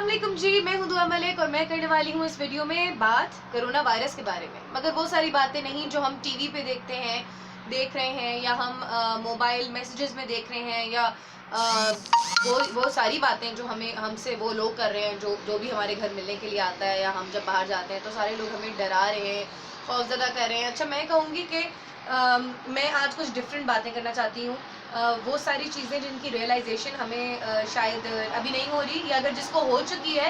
अस्सलामुअलैकुम जी, मैं हूं दुआ मलिक और मैं करने वाली हूं इस वीडियो में बात कोरोना वायरस के बारे में। मगर वो सारी बातें नहीं जो हम टीवी पे देख रहे हैं या हम मोबाइल मैसेजेस में देख रहे हैं या वो सारी बातें जो हमें हमसे वो लोग कर रहे हैं जो जो भी हमारे घर मिलने के लिए आता है या हम जब बाहर जाते हैं तो सारे लोग हमें डरा रहे हैं, खौफजदा कर रहे हैं। अच्छा, मैं कहूँगी कि मैं आज कुछ डिफरेंट बातें करना चाहती हूँ। वो सारी चीज़ें जिनकी रियलाइजेशन हमें शायद अभी नहीं हो रही या अगर जिसको हो चुकी है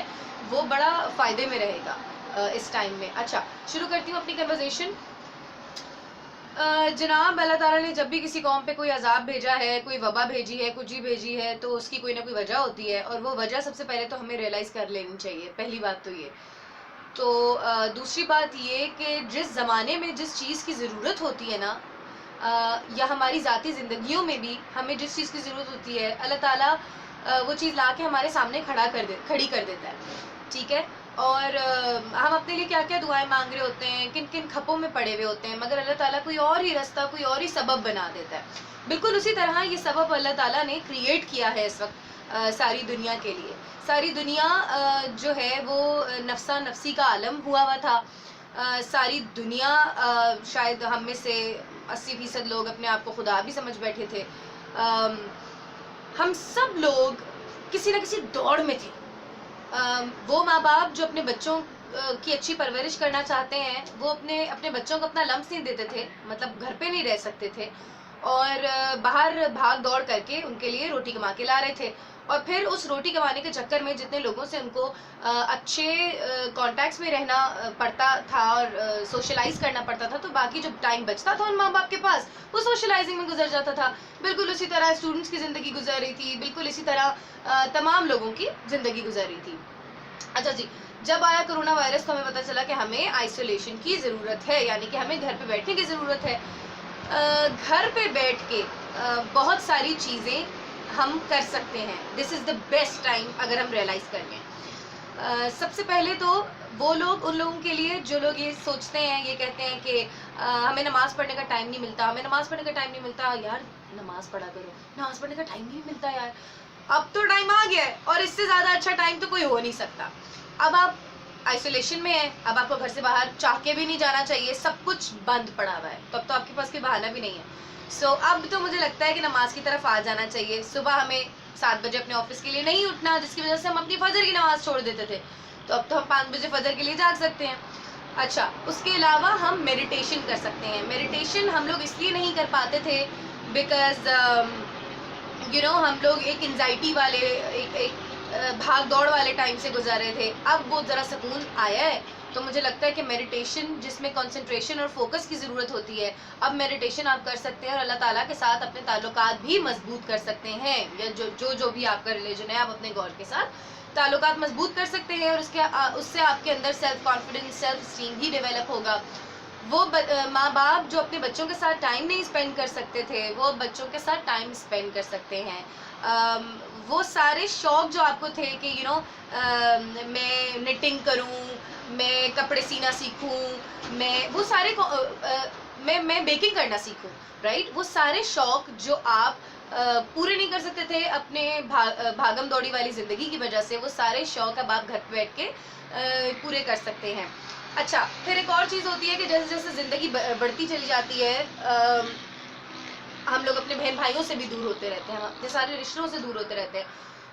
वो बड़ा फ़ायदे में रहेगा इस टाइम में। अच्छा, शुरू करती हूँ अपनी कन्वर्सेशन। जनाब, अल्लाह ताला ने जब भी किसी कौम पे कोई अजाब भेजा है, कोई वबा भेजी है, कुछ भी भेजी है, तो उसकी कोई ना कोई वजह होती है और वो वजह सबसे पहले तो हमें रियलाइज़ कर लेनी चाहिए। पहली बात तो ये। तो दूसरी बात ये कि जिस ज़माने में जिस चीज़ की ज़रूरत होती है ना, या हमारी ज़ाती ज़िंदगियों में भी हमें जिस चीज़ की ज़रूरत होती है, अल्लाह ताला वो चीज़ ला के हमारे सामने खड़ी कर देता है। ठीक है। और हम अपने लिए क्या क्या दुआएं मांग रहे होते हैं, किन किन खपों में पड़े हुए होते हैं, मगर अल्लाह ताला कोई और ही रास्ता, कोई और ही सबब बना देता है। बिल्कुल उसी तरह ये सबब अल्लाह ताला ने क्रिएट किया है इस वक्त सारी दुनिया के लिए। सारी दुनिया जो है वो नफ्सा नफ्सी का आलम हुआ था। सारी दुनिया शायद हम में से 80% लोग अपने आप को खुदा भी समझ बैठे थे। हम सब लोग किसी न किसी दौड़ में थे। वो माँ बाप जो अपने बच्चों की अच्छी परवरिश करना चाहते हैं, वो अपने बच्चों को अपना लम्स नहीं देते थे, मतलब घर पे नहीं रह सकते थे और बाहर भाग दौड़ करके उनके लिए रोटी कमा के ला रहे थे। और फिर उस रोटी कमाने के चक्कर में जितने लोगों से उनको अच्छे कॉन्टैक्ट्स में रहना पड़ता था और सोशलाइज करना पड़ता था, तो बाकी जो टाइम बचता था उन माँ बाप के पास वो सोशलाइजिंग में गुजर जाता था। बिल्कुल उसी तरह स्टूडेंट्स की ज़िंदगी गुजर रही थी, बिल्कुल इसी तरह तमाम लोगों की ज़िंदगी गुजर रही थी। अच्छा जी, जब आया कोरोना वायरस तो हमें पता चला कि हमें आइसोलेशन की ज़रूरत है, यानी कि हमें घर पे बैठने की ज़रूरत है। घर पे बैठ के बहुत सारी चीज़ें हम कर सकते हैं। This is the best time अगर हम रियलाइज़ कर लें। सबसे पहले तो वो लोग, उन लोगों के लिए जो लोग ये सोचते हैं, ये कहते हैं कि हमें नमाज़ पढ़ने का टाइम नहीं मिलता, हमें नमाज़ पढ़ने का टाइम नहीं मिलता। यार, नमाज़ पढ़ा करो, नमाज़ पढ़ने का टाइम नहीं मिलता यार। अब तो टाइम आ गया है और इससे ज़्यादा अच्छा टाइम तो कोई हो नहीं सकता। अब आप आइसोलेशन में है, अब आपको घर से बाहर चाह के भी नहीं जाना चाहिए, सब कुछ बंद पड़ा हुआ है, तो अब तो आपके पास कोई बहाना भी नहीं है। सो अब तो मुझे लगता है कि नमाज की तरफ आ जाना चाहिए। सुबह हमें 7 बजे अपने ऑफिस के लिए नहीं उठना, जिसकी वजह से हम अपनी फजर की नमाज छोड़ देते थे, तो अब तो हम 5 बजे फजर के लिए जाग सकते हैं। अच्छा, उसके अलावा हम मेडिटेशन कर सकते हैं। मेडिटेशन हम लोग इसलिए नहीं कर पाते थे बिकॉज हम लोग एक एंजाइटी वाले, एक भाग दौड़ वाले टाइम से गुजार रहे थे। अब वो ज़रा सुकून आया है, तो मुझे लगता है कि मेडिटेशन, जिसमें कंसंट्रेशन और फोकस की ज़रूरत होती है, अब मेडिटेशन आप कर सकते हैं और अल्लाह ताला के साथ अपने ताल्लुकात भी मजबूत कर सकते हैं। या जो भी आपका रिलीजन है, आप अपने गॉड के साथ ताल्लुकात मजबूत कर सकते हैं और उससे आपके अंदर सेल्फ कॉन्फिडेंस, सेल्फ स्टीम भी डेवलप होगा। वो माँ बाप जो अपने बच्चों के साथ टाइम नहीं स्पेंड कर सकते थे, वो बच्चों के साथ टाइम स्पेंड कर सकते हैं। वो सारे शौक जो आपको थे कि मैं निटिंग करूं, मैं कपड़े सीना सीखूं, मैं वो सारे मैं बेकिंग करना सीखूं, राइट। वो सारे शौक जो आप पूरे नहीं कर सकते थे अपने भागम दौड़ी वाली ज़िंदगी की वजह से, वो सारे शौक अब आप घर पे बैठ के पूरे कर सकते हैं। अच्छा, फिर एक और चीज़ होती है कि जैसे जैसे ज़िंदगी बढ़ती चली जाती है, हम लोग अपने बहन भाइयों से भी दूर होते रहते हैं, हम अपने सारे रिश्तों से दूर होते रहते हैं।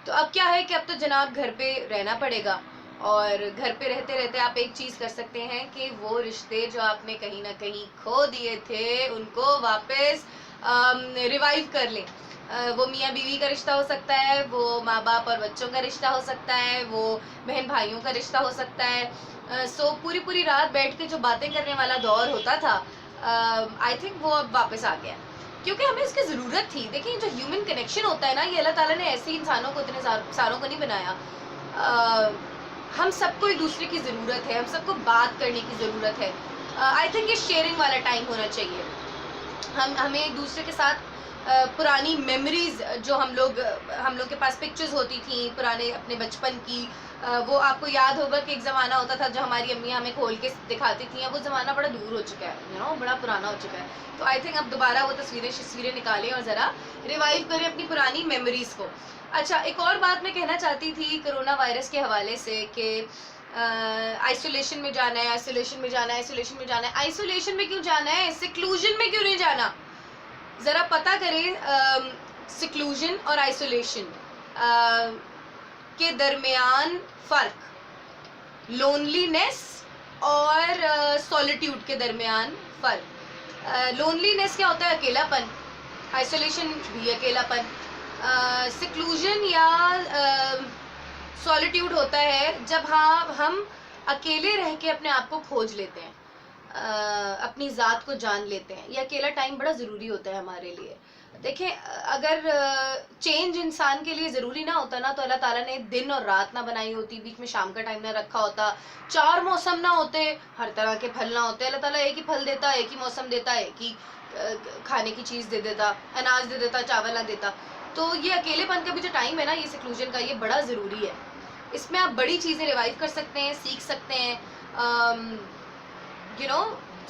तो अब क्या है कि अब तो जनाब घर पे रहना पड़ेगा और घर पे रहते रहते आप एक चीज़ कर सकते हैं कि वो रिश्ते जो आपने कहीं ना कहीं खो दिए थे उनको वापस रिवाइव कर लें। वो मियाँ बीवी का रिश्ता हो सकता है, वो माँ बाप और बच्चों का रिश्ता हो सकता है, वो बहन भाइयों का रिश्ता हो सकता है। सो पूरी रात बैठ के जो बातें करने वाला दौर होता था, आई थिंक वो अब वापस आ गया, क्योंकि हमें इसकी ज़रूरत थी। देखिए, जो ह्यूमन कनेक्शन होता है ना, ये अल्लाह ताला ने ऐसे इंसानों को, इतने सालों को नहीं बनाया। हम सबको एक दूसरे की ज़रूरत है, हम सबको बात करने की ज़रूरत है। आई थिंक ये शेयरिंग वाला टाइम होना चाहिए। हमें एक दूसरे के साथ पुरानी मेमोरीज जो हम लोग के पास पिक्चर्स होती थी पुराने अपने बचपन की, वो आपको याद होगा कि एक ज़माना होता था जो हमारी अम्मियाँ हमें खोल के दिखाती थी। अब वो ज़माना बड़ा दूर हो चुका है, बड़ा पुराना हो चुका है। तो आई थिंक अब दोबारा वो तस्वीरें निकालें और ज़रा रिवाइव करें अपनी पुरानी मेमोरीज़ को। अच्छा, एक और बात मैं कहना चाहती थी कोरोना वायरस के हवाले से कि आइसोलेशन में जाना है, आइसोलेशन में जाना है, आइसोलेशन में जाना है। आइसोलेशन में क्यों जाना है, सिक्लूजन में क्यों नहीं जाना? ज़रा पता करें सिक्लूजन और आइसोलेशन के दरमियान फ़र्क, लोनलीनेस और सॉलिट्यूड के दरमियान फ़र्क। लोनलीनेस क्या होता है? अकेलापन। आइसोलेशन भी अकेलापन। सिक्लूजन या सॉलिट्यूड होता है जब हम अकेले रह के अपने आप को खोज लेते हैं, अपनी ज़ात को जान लेते हैं। ये अकेला टाइम बड़ा ज़रूरी होता है हमारे लिए। देखें, अगर चेंज इंसान के लिए ज़रूरी ना होता ना तो अल्लाह ताला ने दिन और रात ना बनाई होती, बीच में शाम का टाइम ना रखा होता, 4 मौसम ना होते, हर तरह के फल ना होते। अल्लाह ताला एक ही फल देता, एक ही मौसम देता, एक ही खाने की चीज़ दे देता, अनाज दे देता, चावल ना देता। तो ये अकेलेपन का भी जो टाइम है ना, ये सिक्लूजन का, ये बड़ा ज़रूरी है। इसमें आप बड़ी चीज़ें रिवाइव कर सकते हैं, सीख सकते हैं,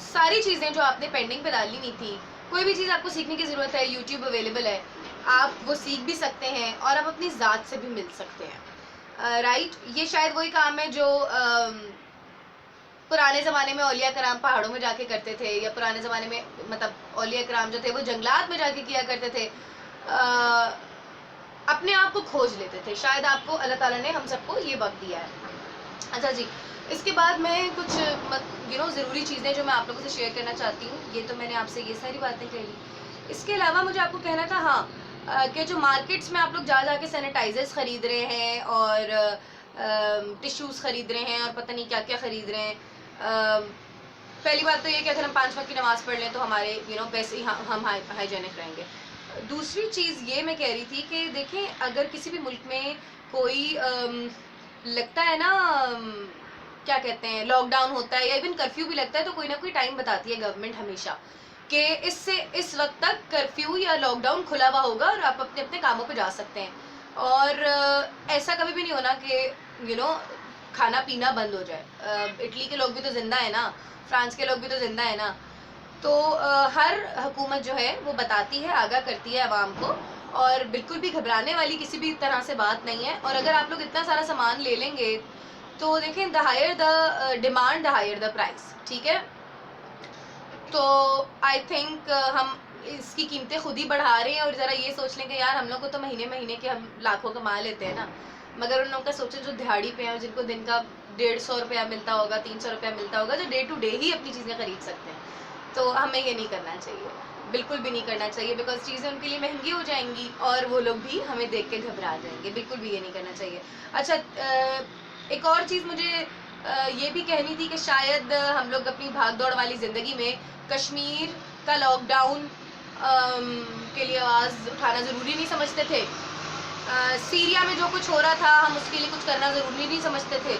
सारी चीज़ें जो आपने पेंडिंग पे डाली नहीं थी। कोई भी चीज़ आपको सीखने की ज़रूरत है, यूट्यूब अवेलेबल है, आप वो सीख भी सकते हैं और आप अपनी ज़ात से भी मिल सकते हैं। राइट, ये शायद वही काम है जो पुराने ज़माने में औलिया कराम पहाड़ों में जाके करते थे, या पुराने ज़माने में मतलब औलिया कराम जो थे वो जंगलात में जाके किया करते थे, अपने आप को खोज लेते थे। शायद आपको अल्लाह ताला ने हम सबको ये वक्त दिया है। अच्छा जी, इसके बाद मैं कुछ ज़रूरी चीज़ें जो मैं आप लोगों से शेयर करना चाहती हूँ। ये तो मैंने आपसे ये सारी बातें कह ली। इसके अलावा मुझे आपको कहना था, हाँ, कि जो मार्केट्स में आप लोग जा के सैनिटाइजर्स ख़रीद रहे हैं और टिश्यूज़ ख़रीद रहे हैं और पता नहीं क्या क्या ख़रीद रहे हैं। पहली बात तो ये कि अगर हम 5 वक्त की नमाज़ पढ़ लें तो हमारे वैसे ही हम हाइजेनिक रहेंगे। दूसरी चीज़ ये मैं कह रही थी कि देखें, अगर किसी भी मुल्क में कोई लगता है ना, क्या कहते हैं, लॉकडाउन होता है या इवन कर्फ्यू भी लगता है, तो कोई ना कोई टाइम बताती है गवर्नमेंट हमेशा कि इससे इस वक्त तक कर्फ्यू या लॉकडाउन खुला हुआ होगा और आप अपने अपने कामों पे जा सकते हैं। और ऐसा कभी भी नहीं होना कि खाना पीना बंद हो जाए। इटली के लोग भी तो जिंदा है ना, फ्रांस के लोग भी तो जिंदा है ना। तो हर हुकूमत जो है वो बताती है, आगाह करती है आवाम को, और बिल्कुल भी घबराने वाली किसी भी तरह से बात नहीं है। और अगर आप लोग इतना सारा सामान ले लेंगे तो देखें, the higher the demand the higher the price, ठीक है। तो आई थिंक हम इसकी कीमतें खुद ही बढ़ा रहे हैं। और ज़रा ये सोच लें कि यार, हम लोग को तो महीने महीने के हम लाखों कमा लेते हैं ना, मगर उन लोगों का सोचो जो दिहाड़ी पे हैं, जिनको दिन का 150 रुपया मिलता होगा, 300 रुपया मिलता होगा, जो डे टू डे ही अपनी चीज़ें खरीद सकते हैं। तो हमें ये नहीं करना चाहिए, बिल्कुल भी नहीं करना चाहिए, बिकॉज चीज़ें उनके लिए महंगी हो जाएंगी और वो लोग भी हमें देख के घबरा जाएंगे। बिल्कुल भी ये नहीं करना चाहिए। अच्छा, एक और चीज़ मुझे ये भी कहनी थी कि शायद हम लोग अपनी भाग दौड़ वाली ज़िंदगी में कश्मीर का लॉकडाउन के लिए आवाज़ उठाना ज़रूरी नहीं समझते थे। सीरिया में जो कुछ हो रहा था, हम उसके लिए कुछ करना ज़रूरी नहीं समझते थे।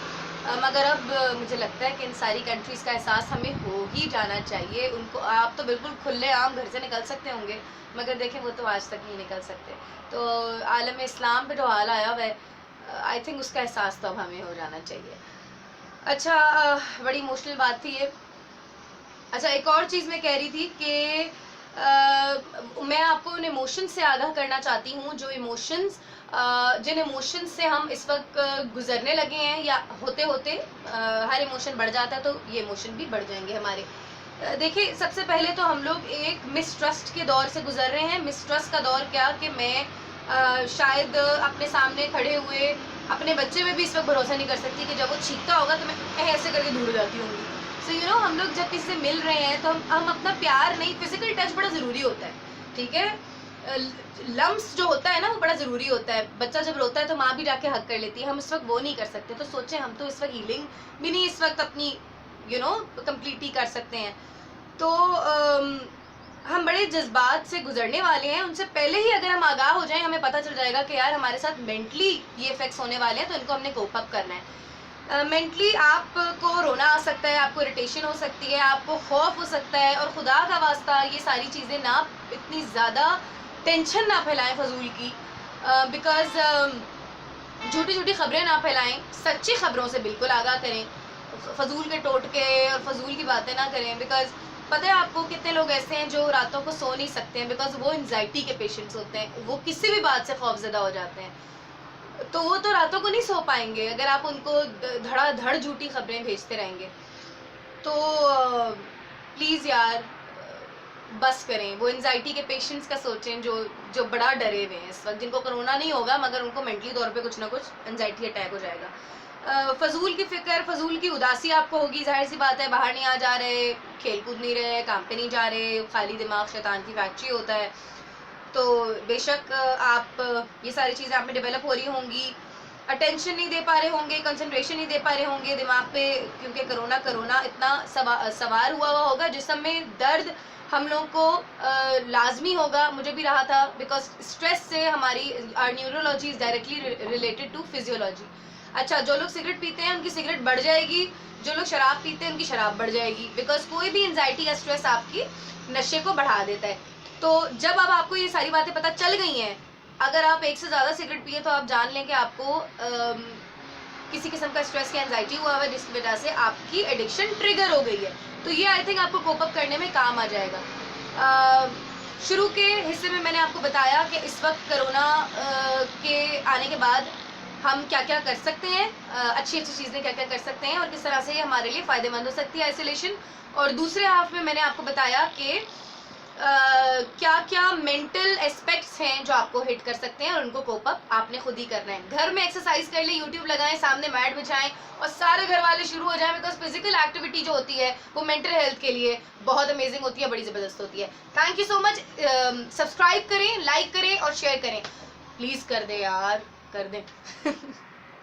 मगर अब मुझे लगता है कि इन सारी कंट्रीज़ का एहसास हमें हो ही जाना चाहिए। उनको, आप तो बिल्कुल खुले आम घर से निकल सकते होंगे, मगर देखें वो तो आज तक नहीं निकल सकते। तो आलम इस्लाम पे जो हाल आया हुआ है, आई थिंक उसका एहसास तो अब हमें हो जाना चाहिए। अच्छा, बड़ी इमोशनल बात थी ये। अच्छा, एक और चीज़ मैं कह रही थी कि मैं आपको उन इमोशंस से आगाह करना चाहती हूँ जो इमोशंस, जिन इमोशंस से हम इस वक्त गुजरने लगे हैं, या होते होते हर इमोशन बढ़ जाता है तो ये इमोशन भी बढ़ जाएंगे हमारे। देखिए, सबसे पहले तो हम लोग एक मिसट्रस्ट के दौर से गुजर रहे हैं। मिसट्रस्ट का दौर क्या कि मैं शायद अपने सामने खड़े हुए अपने बच्चे में भी इस वक्त भरोसा नहीं कर सकती कि जब वो चीखता होगा तो मैं ऐसे करके दूर जाती होंगी। सो हम लोग जब किसी से मिल रहे हैं तो हम अपना प्यार नहीं, फिजिकल टच बड़ा ज़रूरी होता है, ठीक है। लम्स जो होता है ना वो बड़ा ज़रूरी होता है। बच्चा जब रोता है तो माँ भी जाके हक कर लेती है, हम इस वक्त वो नहीं कर सकते। तो सोचें, हम तो इस वक्त हीलिंग भी नहीं इस वक्त अपनी कंप्लीट ही कर सकते हैं। तो हम बड़े जज्बात से गुजरने वाले हैं। उनसे पहले ही अगर हम आगाह हो जाएं, हमें पता चल जाएगा कि यार हमारे साथ मेंटली ये इफेक्ट्स होने वाले हैं, तो इनको हमने कोप अप करना है। मेंटली आपको रोना आ सकता है, आपको इरिटेशन हो सकती है, आपको खौफ हो सकता है, और खुदा का वास्ता ये सारी चीज़ें ना, इतनी ज़्यादा टेंशन ना फैलाएं फजूल की, बिकॉज झूठी झूठी खबरें ना फैलाएं, सच्ची खबरों से बिल्कुल आगाह करें, फजूल के टोटके और फजूल की बातें ना करें। बिकॉज पता है आपको, कितने लोग ऐसे हैं जो रातों को सो नहीं सकते हैं, बिकॉज वो एंजाइटी के पेशेंट्स होते हैं, वो किसी भी बात से खौफजदा हो जाते हैं। तो वो तो रातों को नहीं सो पाएंगे अगर आप उनको धड़ाधड़ झूठी खबरें भेजते रहेंगे। तो प्लीज़ यार बस करें। वो एंजाइटी के पेशेंट्स का सोचें जो जो बड़ा डरे हुए हैं इस वक्त, जिनको कोरोना नहीं होगा मगर उनको मेंटली तौर पे कुछ ना कुछ एंजाइटी अटैक हो जाएगा। फजूल की फिक्र, फजूल की उदासी आपको होगी, जाहिर सी बात है। बाहर नहीं आ जा रहे, खेल कूद नहीं रहे, काम पे नहीं जा रहे, खाली दिमाग शैतान की फैक्ट्री होता है। तो बेशक आप ये सारी चीज़ें आप में डेवलप हो रही होंगी, अटेंशन नहीं दे पा रहे होंगे, कंसंट्रेशन नहीं दे पा रहे होंगे दिमाग पे, क्योंकि कोरोना इतना सवार हुआ होगा जिस्म में। दर्द हम लोगों को लाजमी होगा, मुझे भी रहा था, बिकॉज स्ट्रेस से हमारी neurology is directly related to physiology. अच्छा, जो लोग सिगरेट पीते हैं उनकी सिगरेट बढ़ जाएगी, जो लोग शराब पीते हैं उनकी शराब बढ़ जाएगी, बिकॉज कोई भी एंजाइटी या स्ट्रेस आपकी नशे को बढ़ा देता है। तो जब अब आपको ये सारी बातें पता चल गई हैं, अगर आप एक से ज़्यादा सिगरेट पिए तो आप जान लें कि आपको किसी किस्म का स्ट्रेस या एंजाइटी हुआ है, जिसकी वजह से आपकी एडिक्शन ट्रिगर हो गई है। तो ये आई थिंक आपको कोप अप करने में काम आ जाएगा। शुरू के हिस्से में मैंने आपको बताया कि इस वक्त कोरोना के आने के बाद हम क्या क्या कर सकते हैं, अच्छी अच्छी चीज़ें क्या क्या कर सकते हैं और किस तरह से ये हमारे लिए फ़ायदेमंद हो सकती है आइसोलेशन। और दूसरे हाफ में मैंने आपको बताया कि क्या क्या मेंटल एस्पेक्ट्स हैं जो आपको हिट कर सकते हैं और उनको कोप अप आपने खुद ही करना है। घर में एक्सरसाइज कर ले, यूट्यूब लगाएं, सामने मैट बिछाएं और सारे घर वाले शुरू हो जाएं, बिकॉज फिजिकल एक्टिविटी जो होती है वो मेंटल हेल्थ के लिए बहुत अमेजिंग होती है, बड़ी ज़बरदस्त होती है। Thank you so much. Subscribe करें, लाइक करें और शेयर करें, प्लीज़ कर दें यार, कर दें।